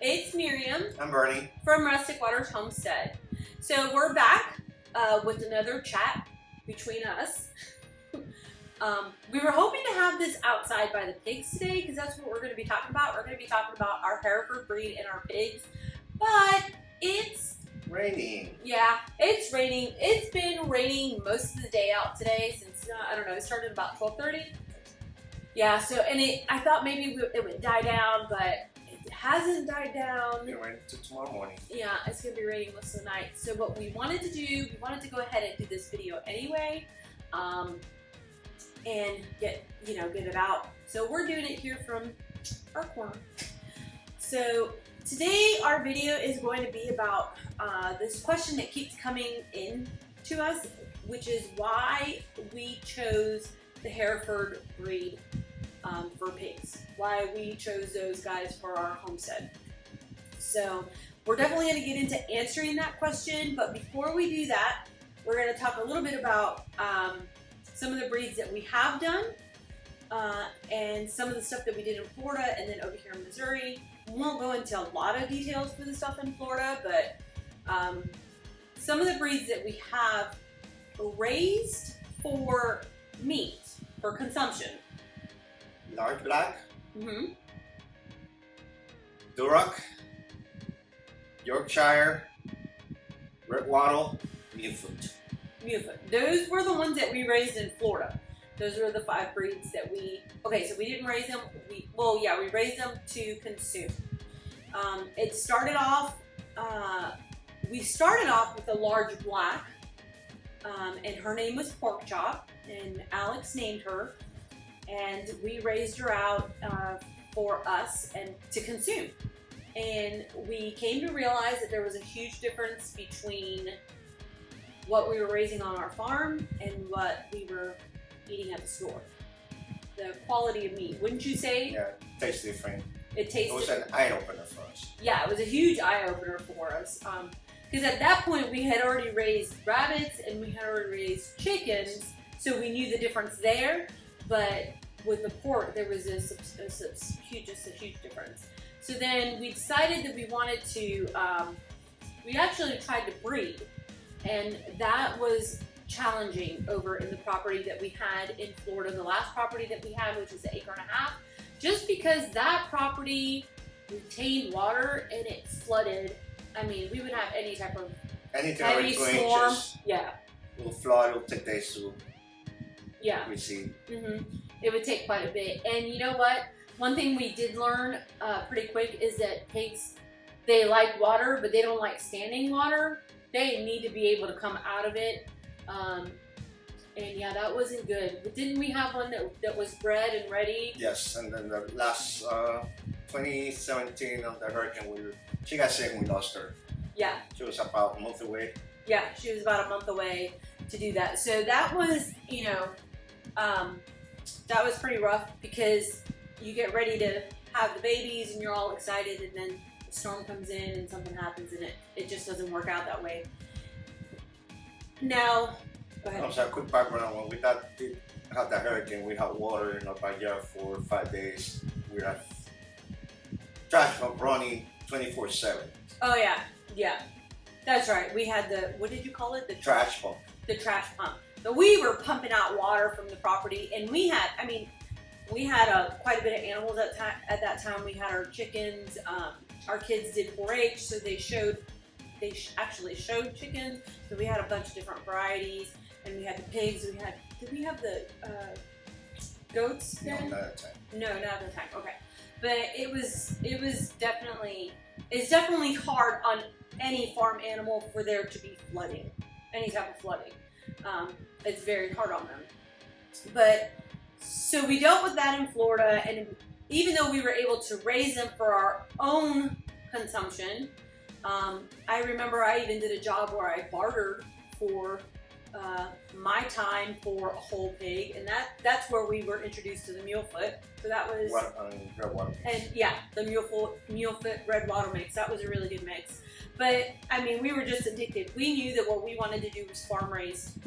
It's Miriam. I'm Bernie. From Rustic Waters Homestead. So we're back with another chat between us. We were hoping to have this outside by the pigs today because that's what we're going to be talking about. We're going to be talking about our Hereford breed and our pigs. But it's raining. Yeah, it's raining. It's been raining most of the day out today since, I don't know, it started about 12:30. Yeah, so, and I thought maybe it would die down, but it hasn't died down. It'll rain till tomorrow morning. Yeah, it's going to be raining most of the night. So what we wanted to do, we wanted to go ahead and do this video anyway, and get it out. So we're doing it here from our corner. So today our video is going to be about this question that keeps coming in to us, which is why we chose the Hereford breed for pigs. Why we chose those guys for our homestead. So we're definitely going to get into answering that question, but before we do that, we're going to talk a little bit about some of the breeds that we have done and some of the stuff that we did in Florida and then over here in Missouri. We won't go into a lot of details for the stuff in Florida, but some of the breeds that we have raised for meat, for consumption. Large black, Duroc, Yorkshire, Red Wattle, Mulefoot. Those were the ones that we raised in Florida. Those were the 5 breeds that we, okay, so we didn't raise them, we raised them to consume. It started off, we started off with a large black, and her name was Pork Chop, and Alex named her, and we raised her out for us and to consume. And we came to realize that there was a huge difference between what we were raising on our farm and what we were eating at the store. The quality of meat, wouldn't you say? Yeah, it tastes different. It was an eye-opener for us. Yeah, it was a huge eye-opener for us. Because at that point we had already raised rabbits and we had already raised chickens, so we knew the difference there. But with the pork, there was just a huge difference. So then we decided that we wanted to, we actually tried to breed, and that was challenging over in the property that we had in Florida, the last property that we had, which was 1.5 acres, just because that property retained water and it flooded. I mean, we would have any type of heavy storm. Yeah. It'll flood, it'll take days to receive. It would take quite a bit. And you know what? One thing we did learn pretty quick is that pigs, they like water, but they don't like standing water. They need to be able to come out of it. And yeah, that wasn't good. But didn't we have one that was bred and ready? Yes, and then the last 2017 on the hurricane, she got sick and we lost her. Yeah. She was about a month away. Yeah, she was about a month away to do that. So that was, that was pretty rough because you get ready to have the babies and you're all excited, and then the storm comes in and something happens and it just doesn't work out that way. Now, go ahead. So a quick background, when we had the hurricane, we had water in our backyard for 5 days. We had trash pump running 24/7. Oh yeah, yeah. That's right. We had the, what did you call it? The trash pump. The trash pump. So we were pumping out water from the property, and we had, we had quite a bit of animals at that time. We had our chickens. Our kids did 4-H, so they actually showed chickens. So we had a bunch of different varieties, and we had the pigs. Did we have the goats then? No, not at the time. No, not at the time. Okay, but it's definitely hard on any farm animal for there to be flooding, any type of flooding. It's very hard on them. But so we dealt with that in Florida, and even though we were able to raise them for our own consumption, I remember I even did a job where I bartered for my time for a whole pig, and that's where we were introduced to the Mulefoot. So that was Red Wattle. And yeah, the Mulefoot Red Wattle mix. That was a really good mix. But we were just addicted. We knew that what we wanted to do was farm raised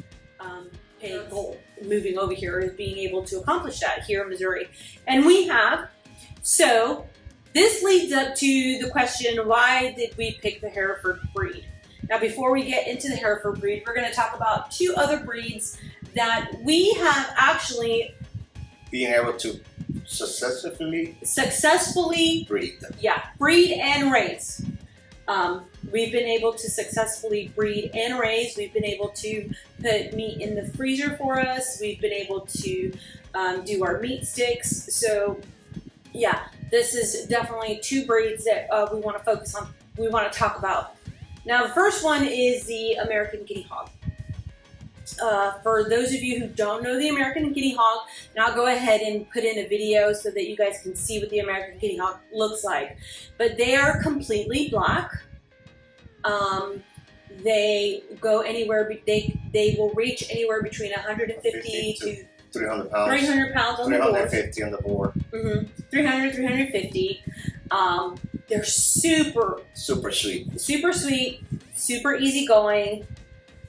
pig goal. Moving over here is being able to accomplish that here in Missouri, and we have. So this leads up to the question, why did we pick the Hereford breed? Now, before we get into the Hereford breed, we're going to talk about two other breeds that we have actually being able to successfully breed them. Yeah, breed and raise. We've been able to successfully breed and raise. We've been able to put meat in the freezer for us. We've been able to do our meat sticks. So yeah, this is definitely two breeds that we want to focus on, we want to talk about. Now, the first one is the American Guinea Hog. For those of you who don't know the American Guinea Hog, and I'll go ahead and put in a video so that you guys can see what the American Guinea Hog looks like. But they are completely black. They go anywhere, they will reach anywhere between 150 to 300 pounds. 300 pounds on the board. 350 on the board. 300, 350. They're super sweet. Super sweet, super easygoing.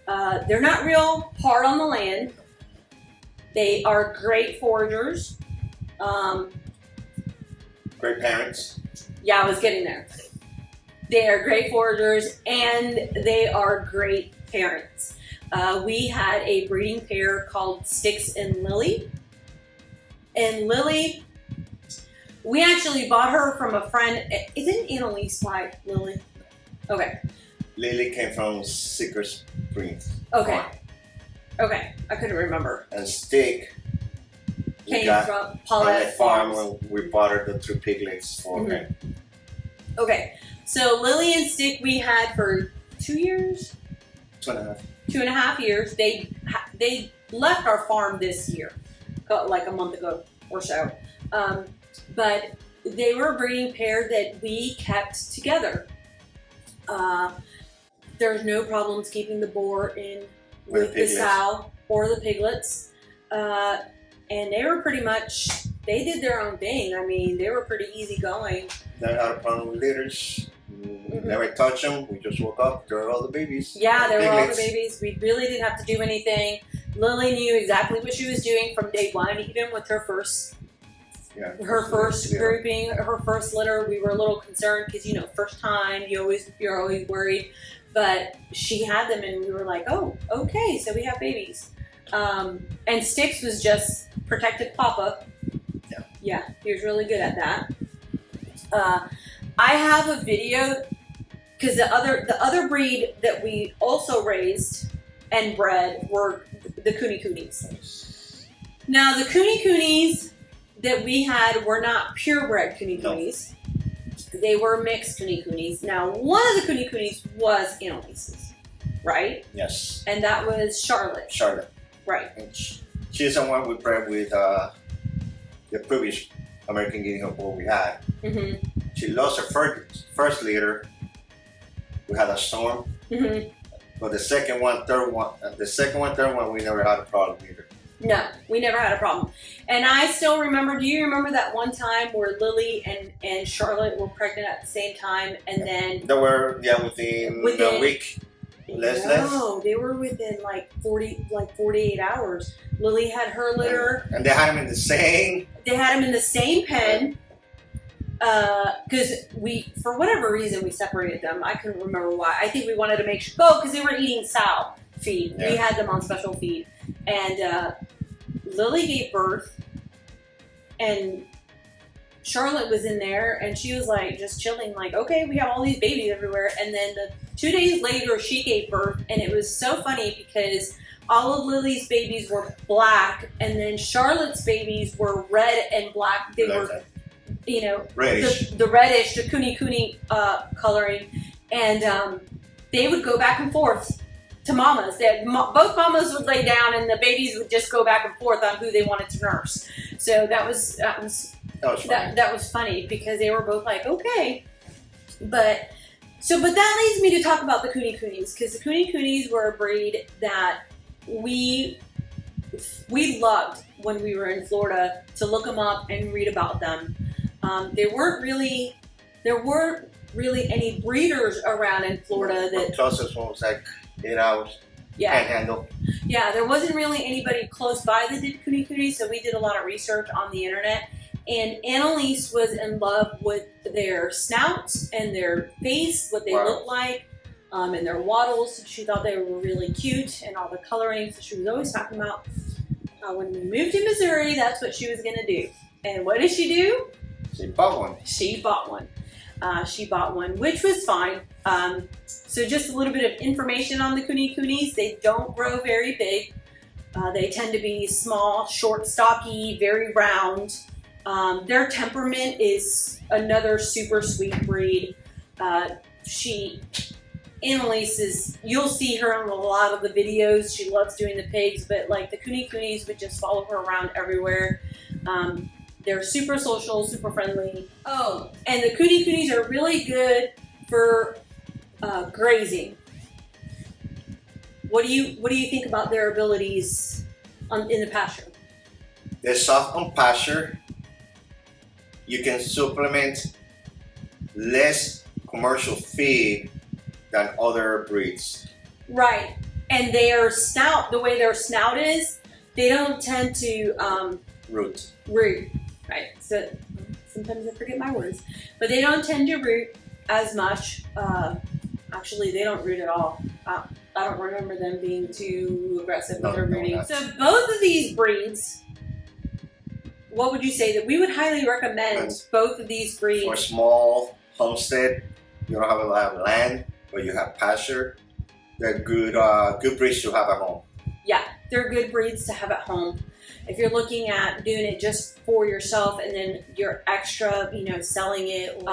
They're not real hard on the land. They are great foragers. Great parents. Yeah, I was getting there. They are great foragers and they are great parents. We had a breeding pair called Sticks and Lily. And Lily, we actually bought her from a friend. Isn't Annalise by Lily? Okay. Lily came from Seeker's Springs. Okay. Farm. Okay. I couldn't remember. And Stick Came from Paulette Farm Farms. when we bought her the 2 piglets for her. Okay. So Lily and Stick we had for 2 years? 2.5. 2.5 years. They left our farm this year, like a month ago or so. But they were a breeding pair that we kept together. There's no problems keeping the boar in with the sow or the piglets. And they were pretty much, they did their own thing. I mean, they were pretty easygoing. Never had a problem with litters. Never touched them. We just woke up. There were all the babies. Yeah, there were all the babies. We really didn't have to do anything. Lily knew exactly what she was doing from day one, even with her first grouping, her first litter. We were a little concerned because, you know, first time, you're always worried. But she had them and we were like, oh, okay, so we have babies. And Sticks was just protective papa. Yeah, he was really good at that. I have a video because the other breed that we also raised and bred were the KuneKunes. Now the KuneKunes that we had were not purebred KuneKunes. No. They were mixed KuneKunes. Now one of the KuneKunes was Annalise's, right? Yes. And that was Charlotte. Charlotte. Right. And she's the one we bred with the previous American Guinea Hog bull we had. Mm-hmm. She lost her first litter. We had a storm. Mm-hmm. But the second one, third one, we never had a problem either. No, we never had a problem. And I still remember, do you remember that one time where Lily and Charlotte were pregnant at the same time and then... They were, within a week. No, they were within like 48 hours. Lily had her litter. And they had them in the same... They had them in the same pen. Because for whatever reason, we separated them. I couldn't remember why. I think we wanted to make sure... Oh, because they were eating sow feed. Yeah. We had them on special feed. And Lily gave birth. And Charlotte was in there. And she was like, just chilling. Like, okay, we have all these babies everywhere. And then 2 days later, she gave birth. And it was so funny because all of Lily's babies were black. And then Charlotte's babies were red and black. They were... You know, reddish. The reddish, the KuneKune coloring, and they would go back and forth to mamas. Both mamas would lay down, and the babies would just go back and forth on who they wanted to nurse. So that was funny because they were both like, okay, but that leads me to talk about the KuneKunes because the KuneKunes were a breed that we loved when we were in Florida to look them up and read about them. There weren't really any breeders around in Florida that... The closest one was like 8 hours. Yeah. Panhandle. Yeah, there wasn't really anybody close by that did KuneKune, so we did a lot of research on the internet. And Annalise was in love with their snouts and their face, what they looked like, and their wattles. She thought they were really cute and all the coloring. So she was always talking about when we moved to Missouri, that's what she was going to do. And what did she do? She bought one. She bought one. She bought one, which was fine. So just a little bit of information on the KuneKunes. They don't grow very big. They tend to be small, short, stocky, very round. Their temperament is another super sweet breed. Annalise is, you'll see her in a lot of the videos. She loves doing the pigs, but like the KuneKunes would just follow her around everywhere. They're super social, super friendly. Oh, and the KuneKunes are really good for grazing. What do you think about their abilities in the pasture? They're soft on pasture. You can supplement less commercial feed than other breeds. Right, and their snout, the way their snout is, they don't tend to Root. Right, so sometimes I forget my words, but they don't tend to root as much. Actually, they don't root at all. I don't remember them being too aggressive with their rooting. So both of these breeds, what would you say that we would highly recommend both of these breeds? For a small homestead, you don't have a lot of land, but you have pasture. They're good, good breeds to have at home. Yeah, they're good breeds to have at home. If you're looking at doing it just for yourself and then you're extra, selling it,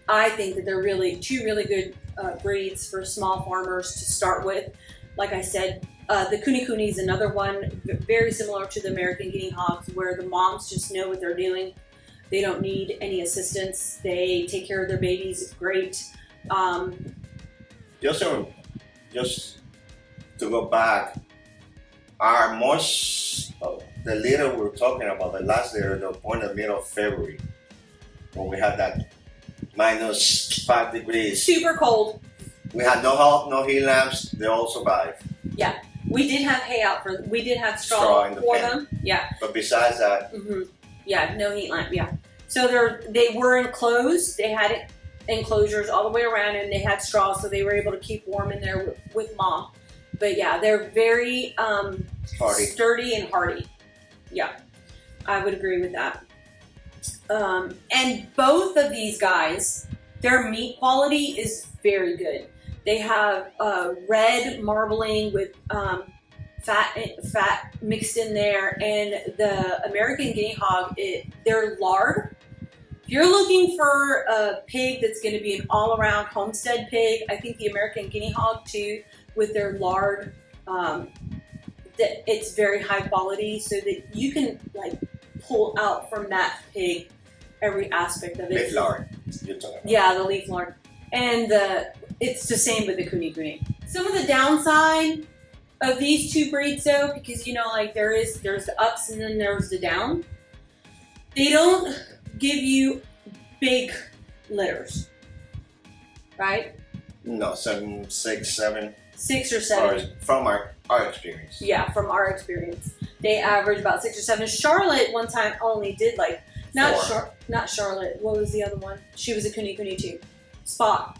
I think that they're two really good breeds for small farmers to start with. Like I said, the KuneKune is another one, very similar to the American Guinea Hogs, where the moms just know what they're doing. They don't need any assistance. They take care of their babies great. Just to go back, our the litter we're talking about, the last litter, the point in the middle of February, when we had that -5 degrees. Super cold. We had no help, no heat lamps. They all survived. Yeah, we did have hay out we did have straw for them. Yeah. But besides that, yeah, no heat lamp. Yeah. So they were enclosed. They had enclosures all the way around, and they had straw, so they were able to keep warm in there with mom. But yeah, they're very hardy. Sturdy and hardy. Yeah, I would agree with that. And both of these guys, their meat quality is very good. They have red marbling with fat mixed in there, and the American Guinea Hog, they're lard. If you're looking for a pig that's going to be an all-around homestead pig, I think the American Guinea Hog too, with their lard, that it's very high quality, so that you can like pull out from that pig every aspect of it. Leaf lard. You're talking about. Yeah, the leaf lard, and it's the same with the KuneKune. Some of the downside of these two breeds, though, because like there's the ups and then there's the down. They don't give you big litters, right? No, 7, 6, 7. 6 or 7. From our experience. Yeah, from our experience. They average about 6 or 7. Charlotte one time only did not Charlotte. What was the other one? She was a KuneKune too. Spot.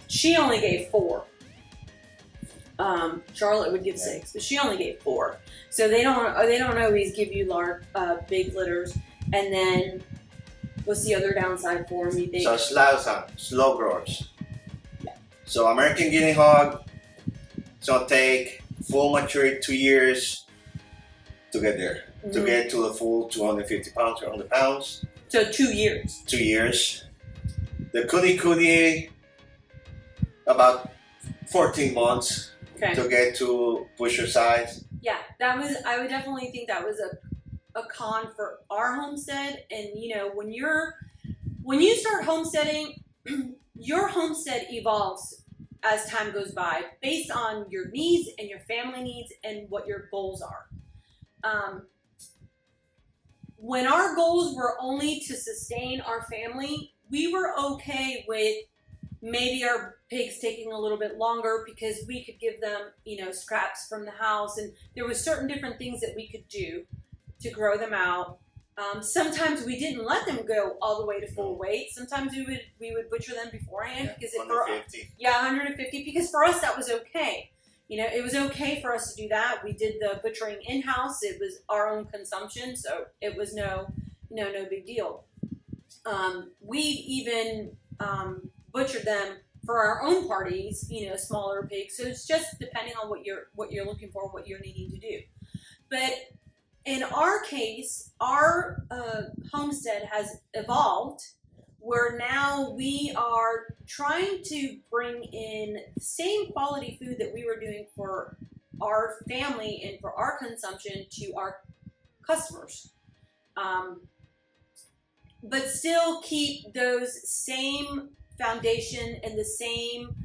She only gave 4. Charlotte would give 6, but she only gave 4. So they don't always give you big litters. And then what's the other downside for them, you think? So slow growers. Yeah. So American Guinea Hog, it's gonna take full maturity 2 years to get there. To get to the full 250 pounds, 300 pounds. So 2 years. 2 years. The KuneKune, about 14 months to get to pusher size. Yeah, I would definitely think that was a con for our homestead. And when you start homesteading, your homestead evolves as time goes by based on your needs and your family needs and what your goals are. When our goals were only to sustain our family, we were okay with maybe our pigs taking a little bit longer because we could give them, scraps from the house, and there was certain different things that we could do to grow them out Sometimes we didn't let them go all the way to full weight. Sometimes we would butcher them beforehand because 150. 150, because for us that was okay. You know, it was okay for us to do that. We did the butchering in-house. It was our own consumption, so it was no big deal. We even butchered them for our own parties, you know, smaller pigs. So it's just depending on what you're looking for, what you're needing to do. But in our case, our homestead has evolved where now we are trying to bring in the same quality food that we were doing for our family and for our consumption to our customers. But still keep those same foundation and the same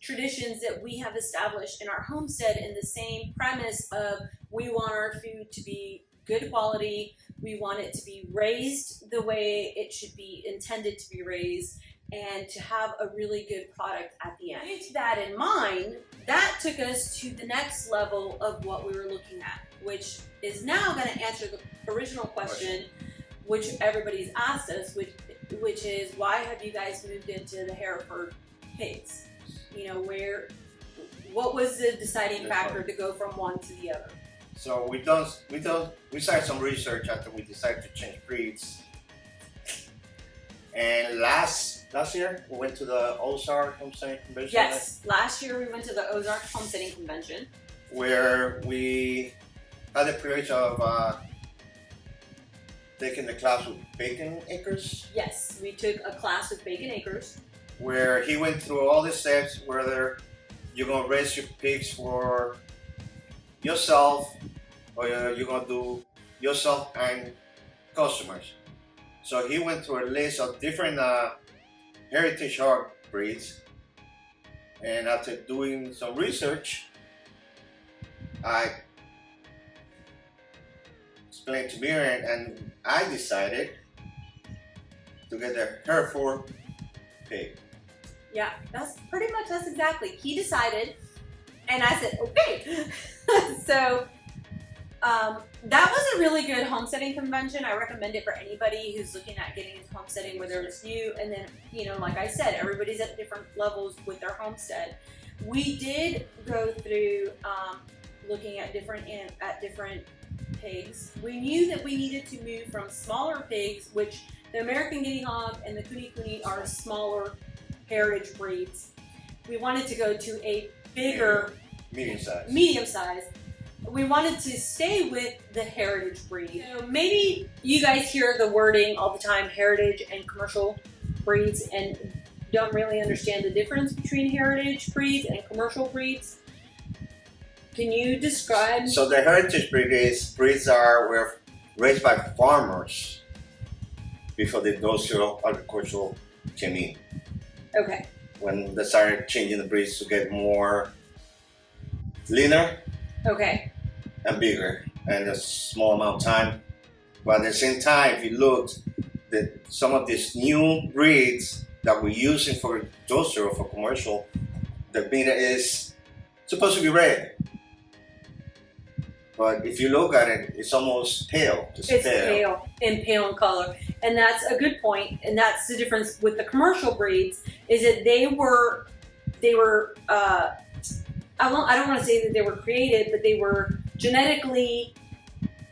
traditions that we have established in our homestead, and the same premise of we want our food to be good quality, we want it to be raised the way it should be intended to be raised, and to have a really good product at the end. With that in mind, that took us to the next level of what we were looking at, which is now going to answer the original question, which everybody's asked us, which is, why have you guys moved into the Hereford pigs? You know, what was the deciding factor to go from one to the other? So we started some research after we decided to change breeds. And last year we went to the Ozark Homesteading Convention. Yes, last year we went to the Ozark Homesteading Convention, where we had the privilege of taking the class with Bacon Acres. Yes, we took a class with Bacon Acres, where he went through all the steps, whether you're gonna raise your pigs for yourself or you're gonna do yourself and customers. So he went through a list of different heritage hog breeds, and after doing some research, I explained to Miriam, and I decided to get the Hereford pig. Yeah, that's exactly. He decided, and I said, okay. So that was a really good homesteading convention. I recommend it for anybody who's looking at getting into homesteading, whether it's new, and then, you know, like I said, everybody's at different levels with their homestead. We did go through looking at different pigs. We knew that we needed to move from smaller pigs, which the American Guinea Hog and the KuneKune are smaller heritage breeds. We wanted to go to a bigger, medium size. We wanted to stay with the heritage breed. So maybe you guys hear the wording all the time, heritage and commercial breeds, and don't really understand the difference between heritage breeds and commercial breeds. Can you describe? So the heritage breeds were raised by farmers before the industrial agricultural came in. Okay. When they started changing the breeds to get more leaner. Okay. And bigger in a small amount of time. But at the same time, if you looked, some of these new breeds that we're using for industrial, for commercial, the meat is supposed to be red. But if you look at it, it's almost pale. It's pale in color. And that's a good point. And that's the difference with the commercial breeds, is that they were I don't want to say that they were created, but they were genetically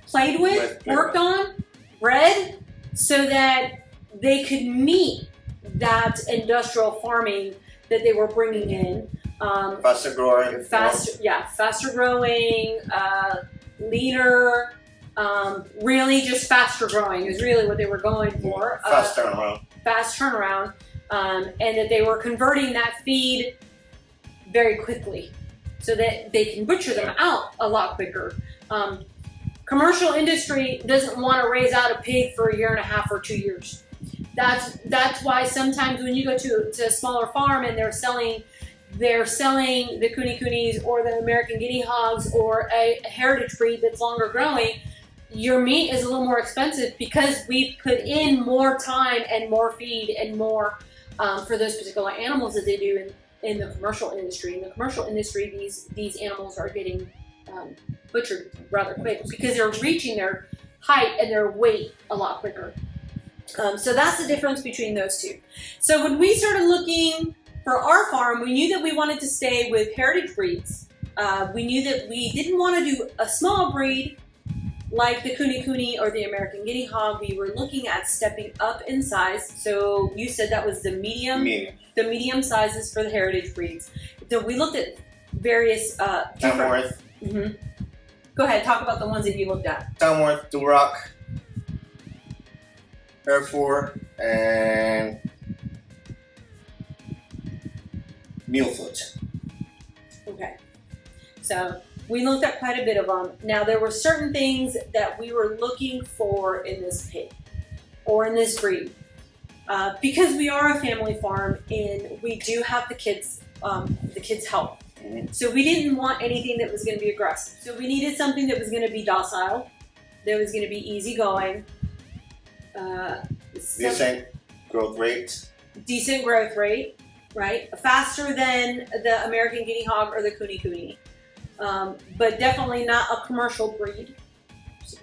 played with, worked on, bred, so that they could meet that industrial farming that they were bringing in. Faster growing, leaner, really just faster growing is really what they were going for. Fast turnaround. And that they were converting that feed very quickly, so that they can butcher them out a lot quicker. Commercial industry doesn't want to raise out a pig for 1.5 or 2 years. That's why sometimes when you go to a smaller farm and they're selling the KuneKunes or the American Guinea Hogs or a heritage breed that's longer growing, your meat is a little more expensive because we've put in more time and more feed and more for those particular animals that they do in the commercial industry. In the commercial industry, these animals are getting butchered rather quick because they're reaching their height and their weight a lot quicker. So that's the difference between those two. So when we started looking for our farm, we knew that we wanted to stay with heritage breeds. We knew that we didn't want to do a small breed like the KuneKune or the American Guinea Hog. We were looking at stepping up in size. So you said that was the medium sizes for the heritage breeds. So we looked at various Tamworth. Go ahead, talk about the ones that you looked at. Tamworth, Duroc, Hereford, and Mulefoot. Okay, so we looked at quite a bit of them. Now there were certain things that we were looking for in this pig or in this breed. Because we are a family farm and we do have the kids' help. So we didn't want anything that was going to be aggressive. So we needed something that was going to be docile, that was going to be easygoing. Decent growth rate. Decent growth rate, right? Faster than the American Guinea Hog or the KuneKune. But definitely not a commercial breed.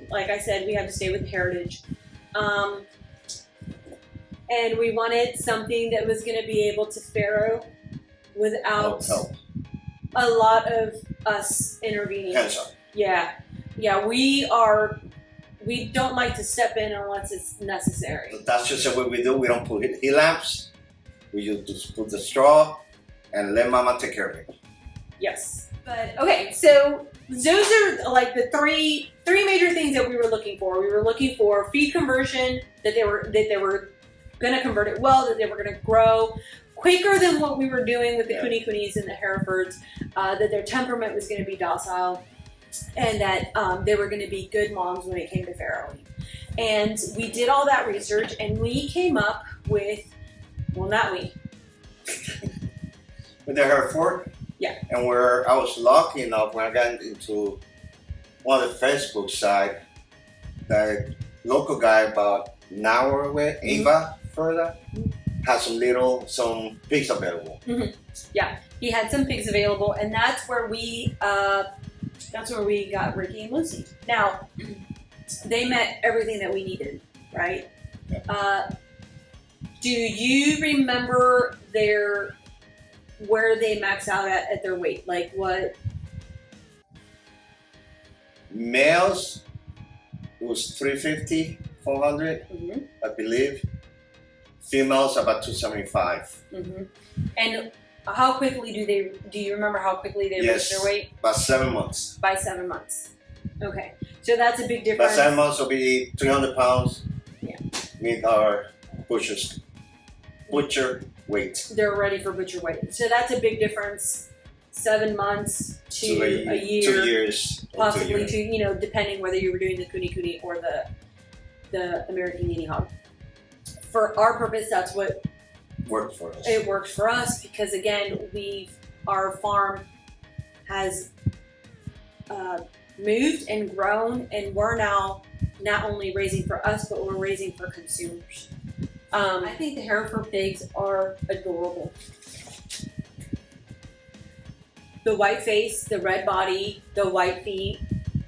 Like I said, we had to stay with heritage. And we wanted something that was going to be able to farrow without a lot of us intervening. Yeah, we don't like to step in unless it's necessary. That's just what we do. We don't put heat lamps. We just put the straw and let Mama take care of it. Yes. But okay, so those are like the three major things that we were looking for. We were looking for feed conversion, that they were going to convert it well, that they were going to grow quicker than what we were doing with the KuneKunes and the Herefords, that their temperament was going to be docile, and that they were going to be good moms when it came to farrowing. And we did all that research, and we came up with, well, not we. With the Hereford? Yeah. And I was lucky enough when I got into one of the Facebook sites, that local guy about an hour away, Ava, further, had some pigs available. Yeah, he had some pigs available, and that's where we got Ricky and Lucy. Now, they met everything that we needed, right? Yeah. Do you remember where they maxed out at their weight? Like what? Males, it was 350, 400, I believe. Females about 275. And how quickly do you remember how quickly they reached their weight? About 7 months. By 7 months. Okay. So that's a big difference. By 7 months will be 300 pounds. Yeah. Meet our butcher weight. They're ready for butcher weight. So that's a big difference. 7 months to a year. 2 years. Possibly 2, depending whether you were doing the KuneKune or the American Guinea Hog. For our purpose, that's what worked for us. It works for us because, again, our farm has moved and grown, and we're now not only raising for us, but we're raising for consumers. I think the Hereford pigs are adorable. The white face, the red body, the white feet.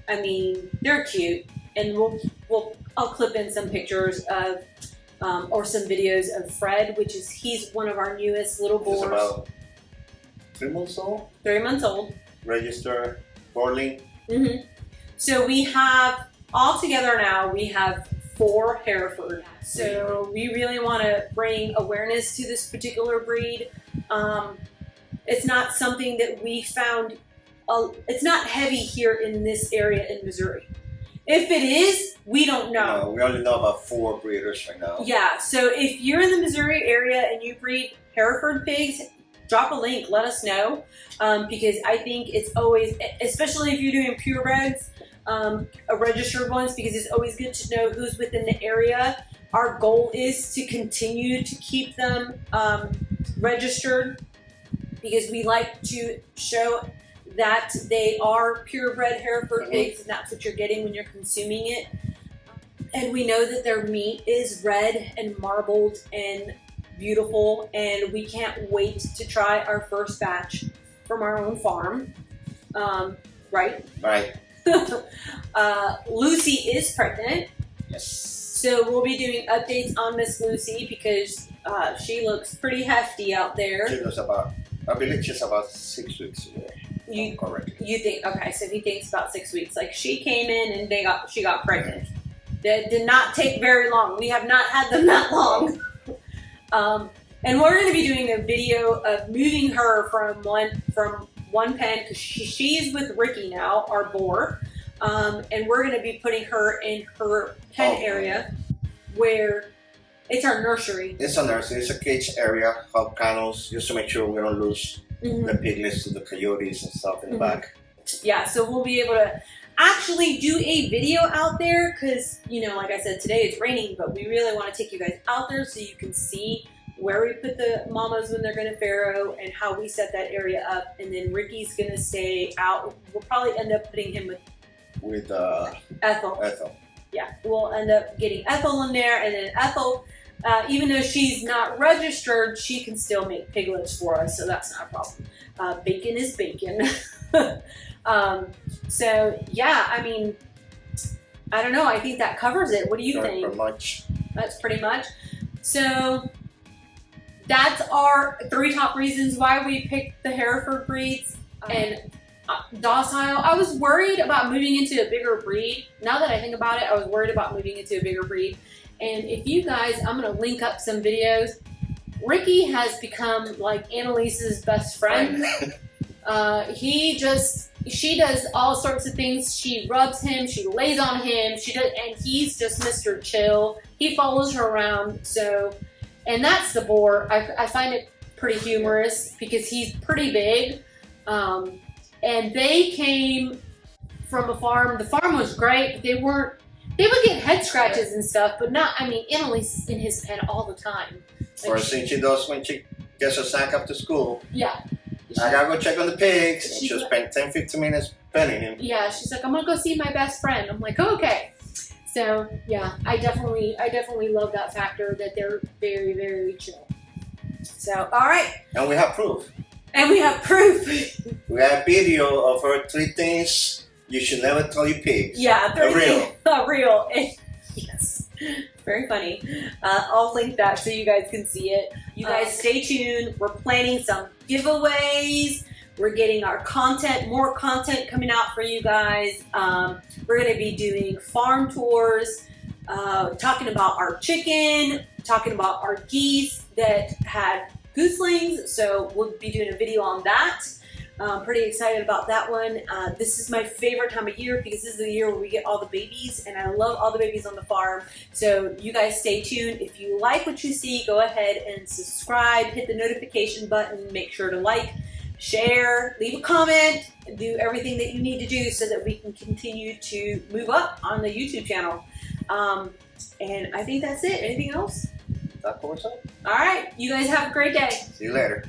I mean, they're cute, and I'll clip in some pictures of. Or some videos of Fred, he's one of our newest little boars. He's about 3 months old. 3 months old. Registered, boarding. So we have, all together now, we have 4 Hereford. So we really want to bring awareness to this particular breed. It's not something that we found, it's not heavy here in this area in Missouri. If it is, we don't know. No, we only know about 4 breeders right now. Yeah, so if you're in the Missouri area and you breed Hereford pigs, drop a link, let us know. Because I think it's always, especially if you're doing purebreds, registered ones, because it's always good to know who's within the area. Our goal is to continue to keep them registered, because we like to show that they are purebred Hereford pigs, and that's what you're getting when you're consuming it. And we know that their meat is red and marbled and beautiful, and we can't wait to try our first batch from our own farm. Right? Right. Lucy is pregnant. Yes. So we'll be doing updates on Miss Lucy because she looks pretty hefty out there. She was about, I believe she's about 6 weeks away. You think, okay, so he thinks about 6 weeks. Like she came in and she got pregnant. That did not take very long. We have not had them that long. And we're going to be doing a video of moving her from one pen because she's with Ricky now, our boar. And we're going to be putting her in her pen area where it's our nursery. It's a nursery. It's a cage area, hog kennels, just to make sure we don't lose the piglets to the coyotes and stuff in the back. Yeah, so we'll be able to actually do a video out there because, you know, like I said, today it's raining, but we really want to take you guys out there so you can see where we put the mamas when they're going to farrow and how we set that area up. And then Ricky's going to stay out. We'll probably end up putting him with Ethel. Yeah, we'll end up getting Ethel in there, and then Ethel, even though she's not registered, she can still make piglets for us, so that's not a problem. Bacon is bacon. So yeah, I mean, I don't know. I think that covers it. What do you think? Pretty much. That's pretty much. So that's our 3 top reasons why we picked the Hereford breeds. And docile. I was worried about moving into a bigger breed. Now that I think about it, I was worried about moving into a bigger breed. And if you guys, I'm going to link up some videos. Ricky has become like Annalise's best friend. She does all sorts of things. She rubs him, she lays on him, and he's just Mr. Chill. He follows her around. So, and that's the boar. I find it pretty humorous because he's pretty big. And they came from a farm. The farm was great, but they would get head scratches and stuff, but not, I mean, Annalise is in his pen all the time. Like First thing she does when she gets her snack after school. Yeah. I gotta go check on the pigs. She'll spend 10-15 minutes penning him. Yeah, she's like, I'm gonna go see my best friend. I'm like, oh, okay. So yeah, I definitely love that factor that they're very, very chill. So, all right. And we have proof. And we have proof. We have a video of her 3 things you should never tell your pigs. Yeah, real. Real. Yes. Very funny. I'll link that so you guys can see it. You guys stay tuned. We're planning some giveaways. We're getting our content, more content coming out for you guys. We're going to be doing farm tours, talking about our chicken, talking about our geese that had gooselings. So we'll be doing a video on that. Pretty excited about that one. This is my favorite time of year because this is the year where we get all the babies, and I love all the babies on the farm. So you guys stay tuned. If you like what you see, go ahead and subscribe, hit the notification button, make sure to like, share, leave a comment, do everything that you need to do so that we can continue to move up on the YouTube channel. And I think that's it. Anything else? That covers it. All right. You guys have a great day. See you later.